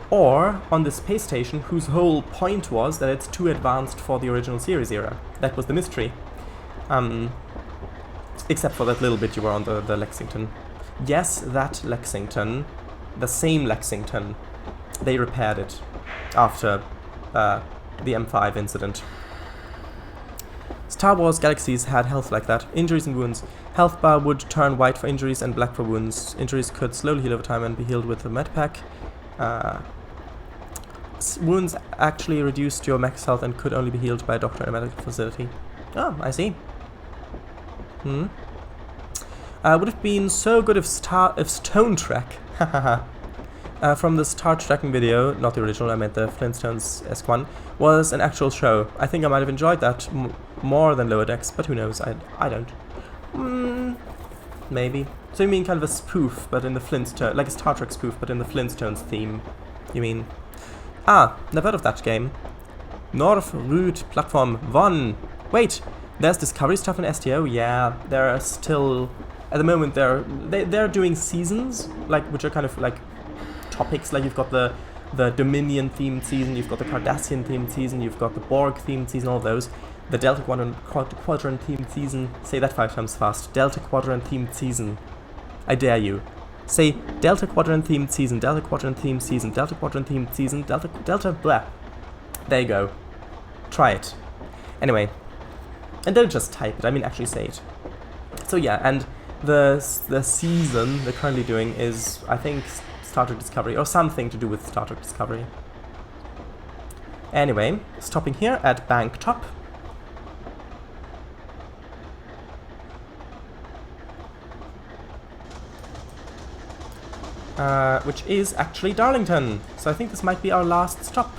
or on the space station whose whole point was that it's too advanced for the original series era. That was the mystery. Except for that little bit you were on the Lexington. Yes, that Lexington, the same Lexington, they repaired it after the M5 incident. Star Wars Galaxies had health like that. Injuries and wounds. Health bar would turn white for injuries and black for wounds. Injuries could slowly heal over time and be healed with the med pack. Wounds actually reduced your max health and could only be healed by a doctor in a medical facility. Oh, I see. Would have been so good if Stone Trek from the Star Trekking video, not the original, I meant the Flintstones esque one, was an actual show. I think I might have enjoyed that more than Lower Decks, but who knows, I don't. Maybe. So you mean kind of a spoof, but in the Flintstones, like a Star Trek spoof, but in the Flintstones theme, you mean? Ah, never heard of that game. North Route Platform 1. Wait, there's Discovery stuff in STO? Yeah, there are still, at the moment they're doing seasons, like, which are kind of like topics, like you've got the Dominion themed season, you've got the Cardassian themed season, you've got the Borg themed season, all those. The Delta Quadrant themed season. Say that 5 times fast. Delta Quadrant themed season. I dare you. Say Delta Quadrant themed season, Delta Quadrant themed season, Delta Quadrant themed season, Delta blah. There you go. Try it. Anyway. And don't just type it, I mean actually say it. So yeah, and the season they're currently doing is, I think, Star Trek Discovery, or something to do with Star Trek Discovery. Anyway, stopping here at Bank Top. Which is actually Darlington. So I think this might be our last stop.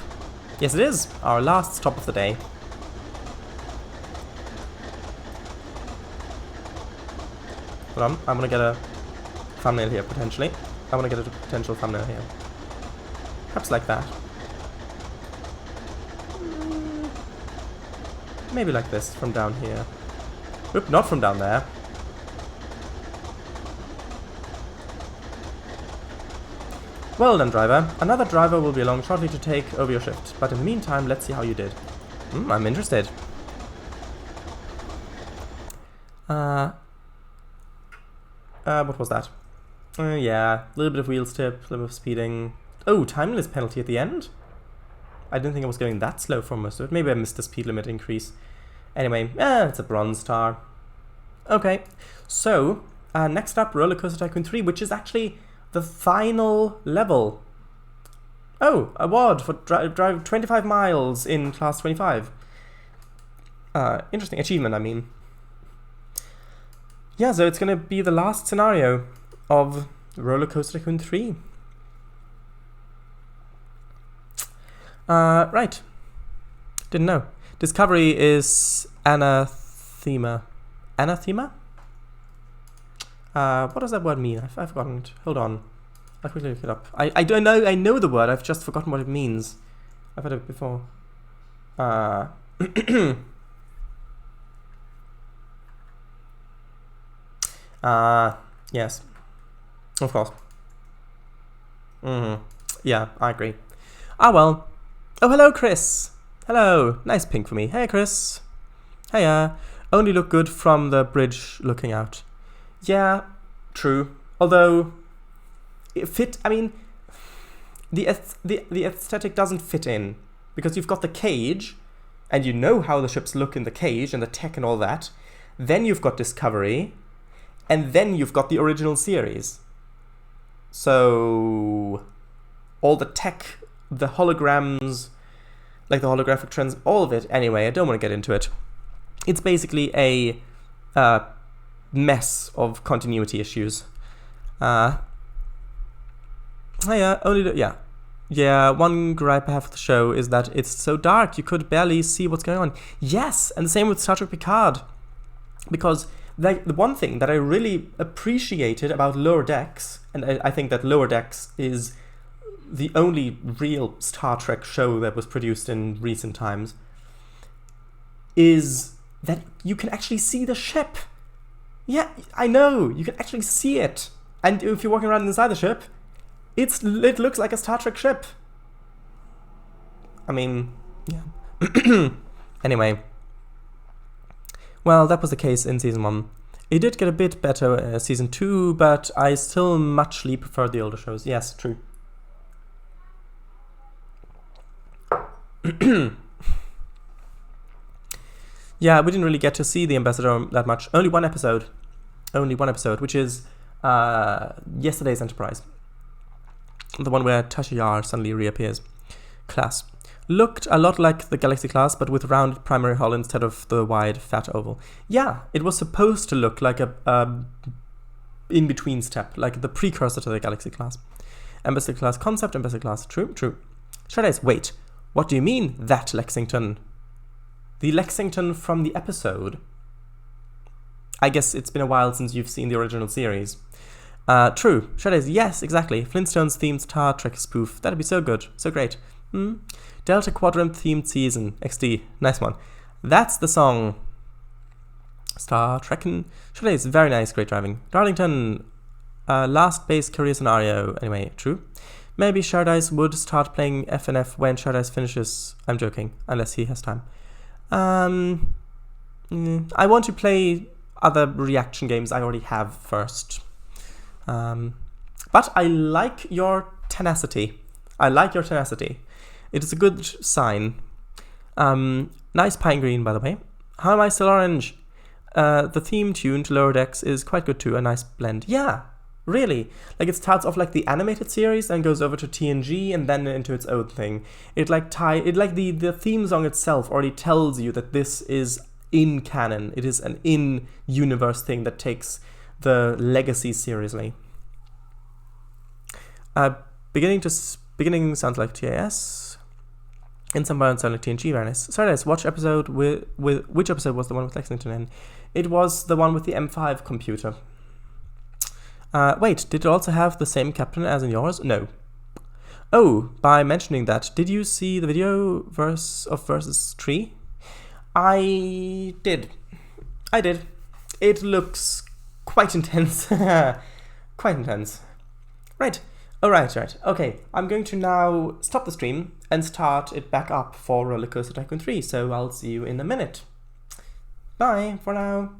Yes, it is our last stop of the day. Hold on, I'm gonna get a thumbnail here, potentially. I wanna get a potential thumbnail here. Perhaps like that. Maybe like this, from down here. Oop, not from down there. Well done, driver. Another driver will be along shortly to take over your shift. But in the meantime, let's see how you did. I'm interested. What was that? Yeah, a little bit of wheel tip, a little bit of speeding. Oh, timeless penalty at the end? I didn't think it was going that slow for most of it. Maybe I missed the speed limit increase. Anyway, it's a bronze star. Okay, so next up, Roller Coaster Tycoon 3, which is actually the final level. Oh, award for drive 25 miles in class 25. Interesting achievement, I mean. Yeah, so it's gonna be the last scenario of Roller Coaster Tycoon 3. Right. Didn't know. Discovery is anathema. Anathema? What does that word mean? I've forgotten it. Hold on. I'll quickly look it up. I don't know. I know the word. I've just forgotten what it means. I've heard it before. Yes. Of course. Yeah, I agree. Ah, well. Oh, hello, Chris. Hello. Nice pink for me. Hey, Chris. Heya. Only look good from the bridge looking out. Yeah, true. Although, I mean, the aesthetic doesn't fit in. Because you've got the cage, and you know how the ships look in the cage, and the tech and all that. Then you've got Discovery, and then you've got the original series. So, all the tech, the holograms, like the holographic trends, all of it. Anyway, I don't want to get into it. It's basically a mess of continuity issues. Yeah, one gripe I have with the show is that it's so dark you could barely see what's going on. Yes, and the same with Star Trek Picard. Because the one thing that I really appreciated about Lower Decks, and I think that Lower Decks is the only real Star Trek show that was produced in recent times, is that you can actually see the ship. Yeah, I know, you can actually see it. And if you're walking around inside the ship, it looks like a Star Trek ship. I mean, yeah. Anyway. Well, that was the case in Season 1. It did get a bit better Season 2, but I still muchly prefer the older shows. Yes, true. Yeah, we didn't really get to see the Ambassador that much. Only one episode, which is yesterday's Enterprise. The one where Tasha Yar suddenly reappears. Class. Looked a lot like the Galaxy class, but with rounded primary hull instead of the wide, fat oval. Yeah, it was supposed to look like a in-between step, like the precursor to the Galaxy class. Ambassador class concept, Ambassador class. True. Shadows, wait. What do you mean, that Lexington? The Lexington from the episode. I guess it's been a while since you've seen the original series. True. Shadows, yes, exactly. Flintstones themed Star Trek spoof. That'd be so good. So great. Delta Quadrant themed season. XD. Nice one. That's the song. Star Trekkin'. Shadows, very nice. Great driving. Darlington. Last base career scenario. Anyway, true. Maybe Shardise would start playing FNF when Shardise finishes. I'm joking, unless he has time. I want to play other reaction games I already have first. But I like your tenacity. It is a good sign. Nice pine green, by the way. How am I still orange? The theme tune to Lower Decks is quite good too. A nice blend. Yeah. Really, like it starts off like the animated series and goes over to TNG and then into its own thing. The theme song itself already tells you that this is in canon. It is an in-universe thing that takes the legacy seriously. Beginning sounds like TAS. In some parts sounds like TNG. Very nice. Sorry, guys. Which episode was the one with Lexington in? It was the one with the M5 computer. Wait, did it also have the same captain as in yours? No. Oh, by mentioning that, did you see the video of Versus 3? I did. It looks quite intense. Quite intense. Right. Alright. Okay, I'm going to now stop the stream and start it back up for Roller Coaster Tycoon 3, so I'll see you in a minute. Bye for now.